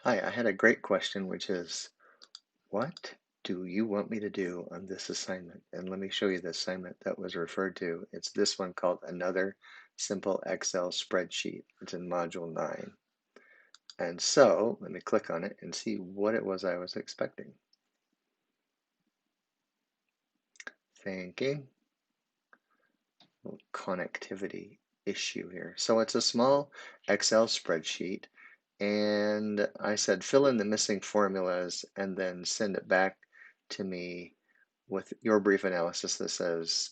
Hi, I had a great question, which is, what do you want me to do on this assignment? And let me show you the assignment that was referred to. It's this one called Another Simple Excel Spreadsheet. It's in Module 9. And so let me click on it and see what it was I was expecting. Thinking. Little connectivity issue here. So it's a small Excel spreadsheet. And I said, fill in the missing formulas and then send it back to me with your brief analysis that says,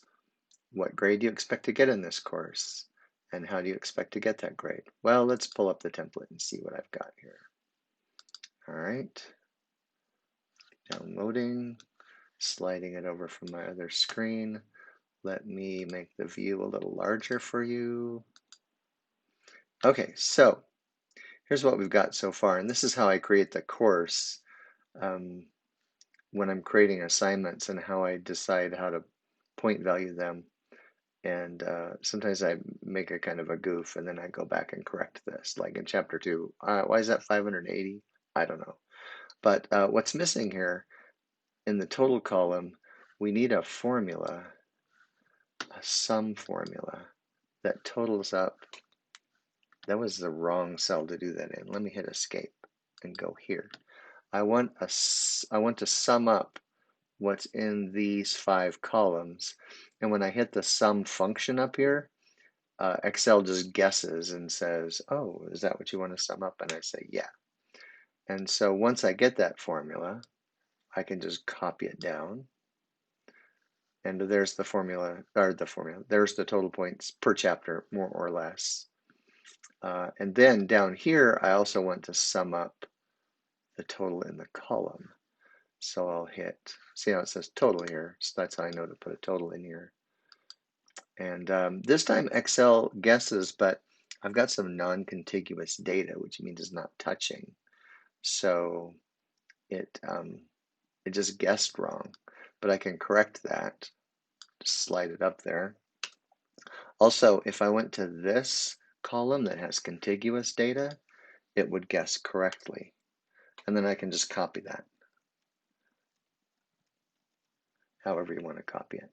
what grade do you expect to get in this course? And how do you expect to get that grade? Well, let's pull up the template and see what I've got here. All right, downloading, sliding it over from my other screen. Let me make the view a little larger for you. Okay, so here's what we've got so far, and this is how I create the course when I'm creating assignments and how I decide how to point value them. And sometimes I make a kind of a goof and then I go back and correct this. Like in chapter 2, why is that 580? I don't know. But what's missing here in the total column, we need a formula, a sum formula that totals up. That was the wrong cell to do that in. Let me hit escape and go here. I want to sum up what's in these 5 columns. And when I hit the sum function up here, Excel just guesses and says, oh, is that what you want to sum up? And I say, yeah. And so once I get that formula, I can just copy it down. And there's the formula, there's the total points per chapter, more or less. And then down here, I also want to sum up the total in the column. So I'll hit, see how it says total here? So that's how I know to put a total in here. And this time Excel guesses, but I've got some non-contiguous data, which means it's not touching. So it just guessed wrong, but I can correct that. Just slide it up there. Also, if I went to this column that has contiguous data, it would guess correctly. And then I can just copy that, however you want to copy it.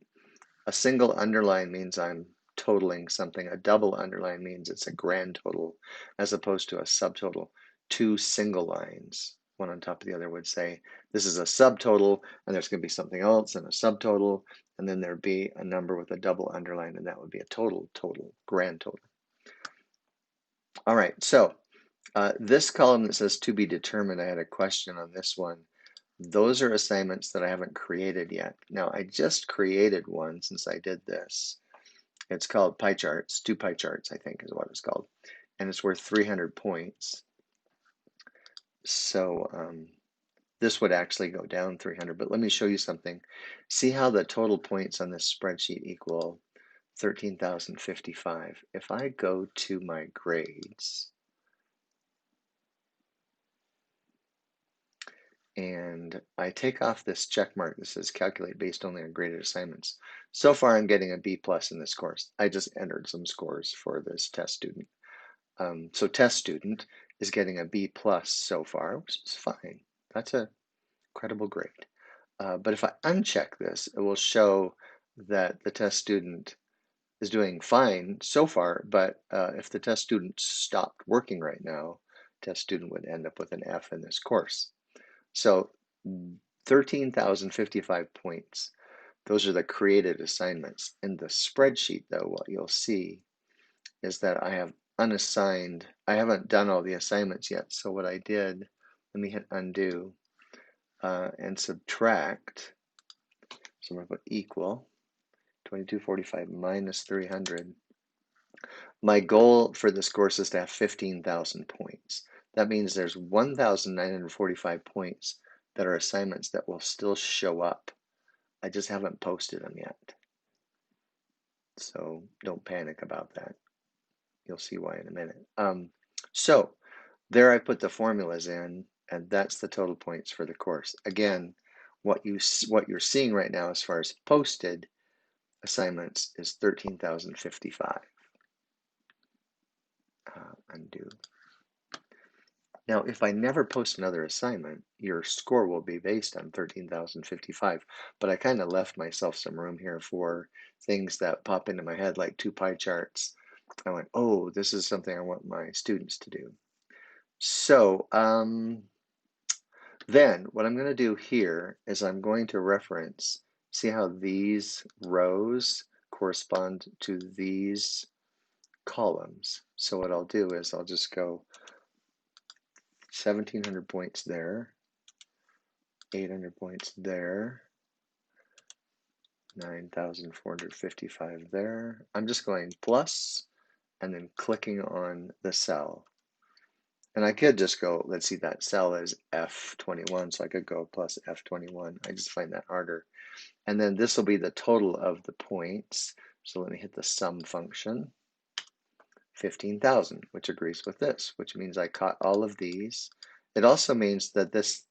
A single underline means I'm totaling something. A double underline means it's a grand total as opposed to a subtotal. 2 single lines, one on top of the other, would say this is a subtotal and there's going to be something else and a subtotal, and then there'd be a number with a double underline, and that would be a total, grand total. All right, so this column that says to be determined, I had a question on this one. Those are assignments that I haven't created yet. Now, I just created one since I did this. It's called pie charts, 2 pie charts, I think is what it's called. And it's worth 300 points. So this would actually go down 300, but let me show you something. See how the total points on this spreadsheet equal 13,055. If I go to my grades, and I take off this check mark that says calculate based only on graded assignments. So far I'm getting a B+ in this course. I just entered some scores for this test student. So test student is getting a B+ so far, which is fine. That's a credible grade. But if I uncheck this, it will show that the test student is doing fine so far, but if the test student stopped working right now, test student would end up with an F in this course. So 13,055 points. Those are the created assignments. In the spreadsheet, though, what you'll see is that I have unassigned, I haven't done all the assignments yet. So what I did, let me hit undo and subtract. So I'm going to put equal 2245 minus 300. My goal for this course is to have 15,000 points. That means there's 1,945 points that are assignments that will still show up. I just haven't posted them yet. So don't panic about that. You'll see why in a minute. So there I put the formulas in, and that's the total points for the course. Again, what you're seeing right now as far as posted assignments is 13,055. Undo. Now, if I never post another assignment, your score will be based on 13,055. But I kind of left myself some room here for things that pop into my head, like 2 pie charts. I went, oh, this is something I want my students to do. So then what I'm going to do here is I'm going to reference, see how these rows correspond to these columns. So what I'll do is I'll just go 1,700 points there, 800 points there, 9,455 there. I'm just going plus and then clicking on the cell. And I could just go, let's see, that cell is F21, so I could go plus F21. I just find that harder. And then this will be the total of the points. So let me hit the sum function, 15,000, which agrees with this, which means I caught all of these. It also means that this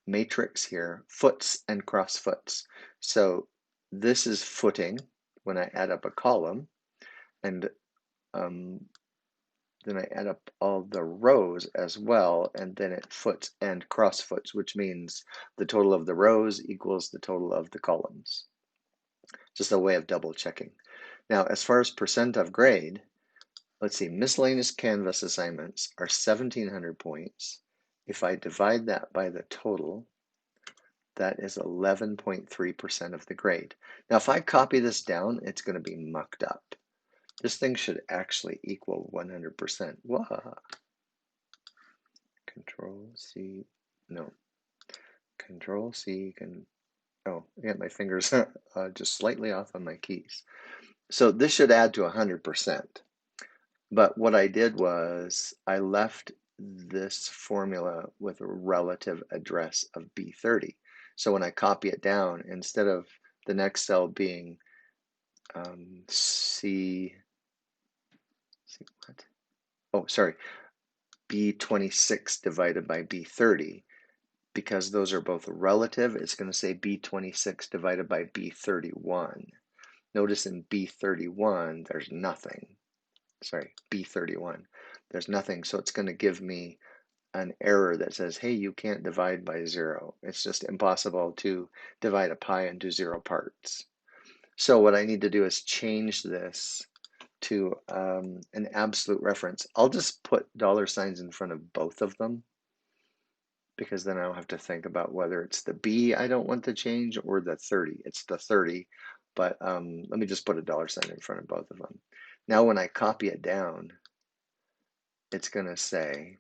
matrix here foots and cross foots. So this is footing when I add up a column, and then I add up all the rows as well, and then it foots and cross foots, which means the total of the rows equals the total of the columns. Just a way of double checking. Now, as far as percent of grade, let's see, miscellaneous Canvas assignments are 1,700 points. If I divide that by the total, that is 11.3% of the grade. Now, if I copy this down, it's going to be mucked up. This thing should actually equal 100%. Wow. Control C, no. Control C, oh, I got my fingers just slightly off on my keys. So this should add to 100%. But what I did was I left this formula with a relative address of B30. So when I copy it down, instead of the next cell being B26 divided by B30, because those are both relative, it's going to say B26 divided by B31. Notice in B31, there's nothing. Sorry, B31, there's nothing. So it's going to give me an error that says, hey, you can't divide by 0. It's just impossible to divide a pie into 0 parts. So what I need to do is change this to an absolute reference. I'll just put $signs in front of both of them, because then I don't have to think about whether it's the B I don't want to change or the 30. It's the 30, but let me just put a $sign in front of both of them. Now when I copy it down, it's going to say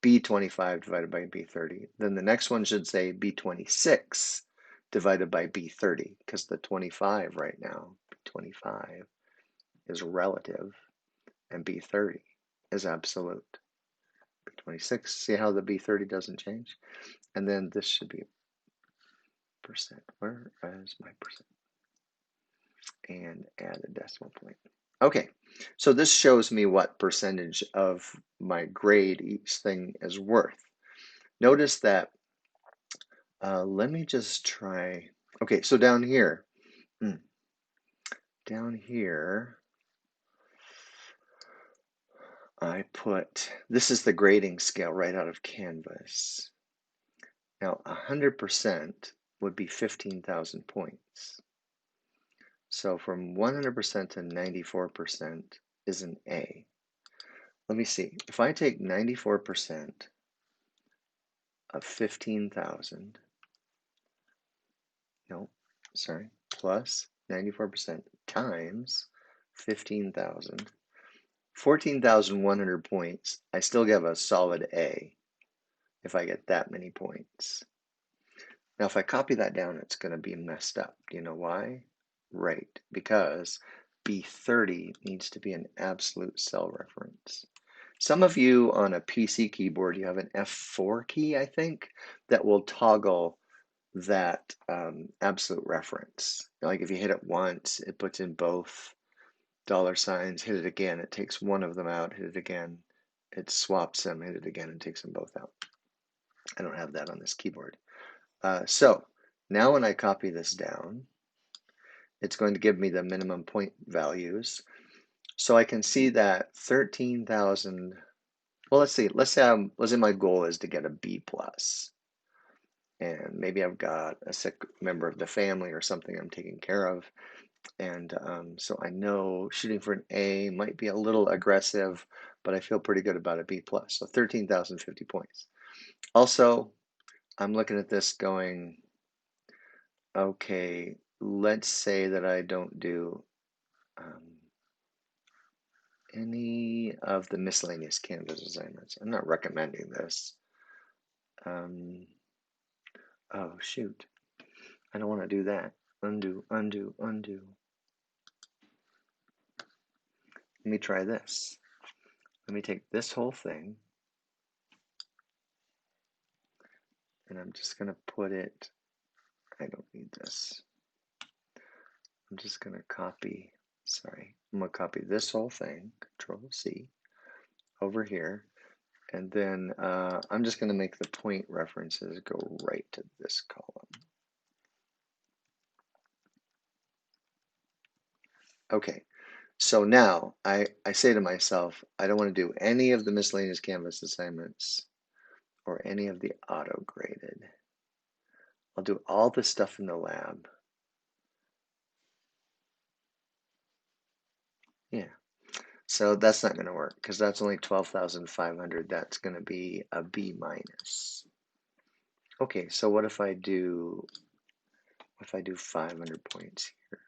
B25 divided by B30. Then the next one should say B26 divided by B30, because the 25 right now, B25 is relative and B30 is absolute. B26, see how the B30 doesn't change? And then this should be percent. Where is my percent? And add a decimal point. Okay, so this shows me what percentage of my grade each thing is worth. Notice that, let me just try, okay, so down here, I put, this is the grading scale right out of Canvas. Now, 100% would be 15,000 points. So from 100% to 94% is an A. Let me see. If I take 94% of 15,000, no, sorry, plus 94% times 15,000, 14,100 points, I still get a solid A if I get that many points. Now, if I copy that down, it's going to be messed up. Do you know why? Right, because B30 needs to be an absolute cell reference. Some of you on a PC keyboard, you have an F4 key, I think, that will toggle that absolute reference. Like if you hit it once, it puts in both $signs, hit it again, it takes one of them out, hit it again, it swaps them, hit it again, and takes them both out. I don't have that on this keyboard. So now when I copy this down, it's going to give me the minimum point values. So I can see that 13,000, well, let's say my goal is to get a B plus, and maybe I've got a sick member of the family or something I'm taking care of, and so I know shooting for an A might be a little aggressive, but I feel pretty good about a B plus. So 13,050 points. Also, I'm looking at this going, okay, let's say that I don't do any of the miscellaneous Canvas assignments. I'm not recommending this. Oh, shoot. I don't want to do that. Undo, undo, undo. Let me try this. Let me take this whole thing, and I'm just going to put it, I don't need this. I'm just going to copy, sorry, I'm going to copy this whole thing, Control C, over here, and then I'm just going to make the point references go right to this column. Okay, so now I say to myself, I don't want to do any of the miscellaneous Canvas assignments or any of the auto-graded. I'll do all the stuff in the lab. Yeah, so that's not going to work because that's only 12,500. That's going to be a B minus. Okay, so what if I do 500 points here?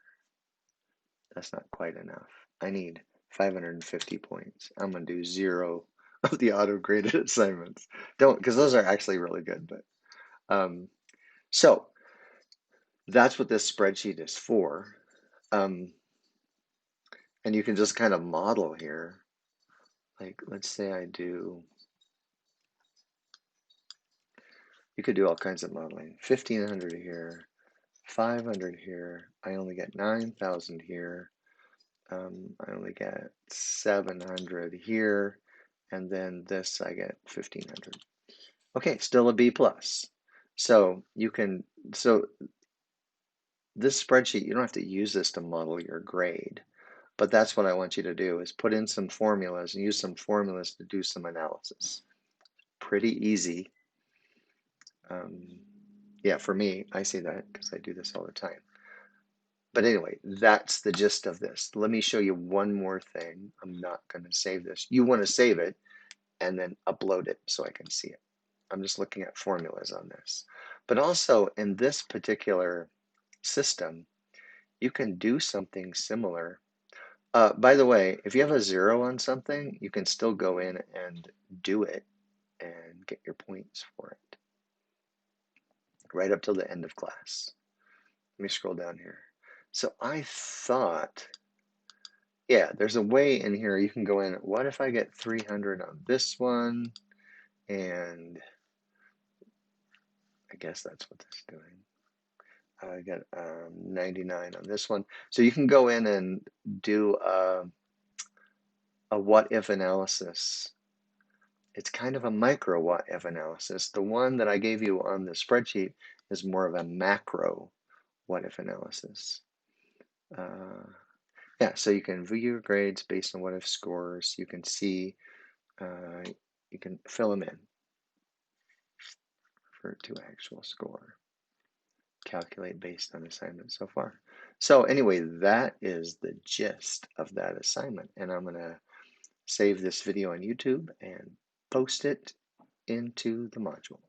That's not quite enough. I need 550 points. I'm going to do 0 of the auto-graded assignments. Don't, because those are actually really good. But so that's what this spreadsheet is for. And you can just kind of model here. Like, let's say I do, you could do all kinds of modeling. 1,500 here, 500 here. I only get 9,000 here. I only get 700 here, and then this I get 1,500. Okay, still a B plus. So you can, so this spreadsheet, you don't have to use this to model your grade, but that's what I want you to do is put in some formulas and use some formulas to do some analysis. Pretty easy. Yeah, for me, I see that because I do this all the time. But anyway, that's the gist of this. Let me show you one more thing. I'm not going to save this. You want to save it and then upload it so I can see it. I'm just looking at formulas on this. But also in this particular system, you can do something similar. By the way, if you have a 0 on something, you can still go in and do it and get your points for it right up till the end of class. Let me scroll down here. So I thought, yeah, there's a way in here you can go in. What if I get 300 on this one? And I guess that's what this is doing. I got 99 on this one. So you can go in and do a what if analysis. It's kind of a micro what if analysis. The one that I gave you on the spreadsheet is more of a macro what if analysis. Yeah, so you can view your grades based on what if scores. You can see, you can fill them in for to actual score. Calculate based on assignment so far. So anyway, that is the gist of that assignment. And I'm going to save this video on YouTube and post it into the module.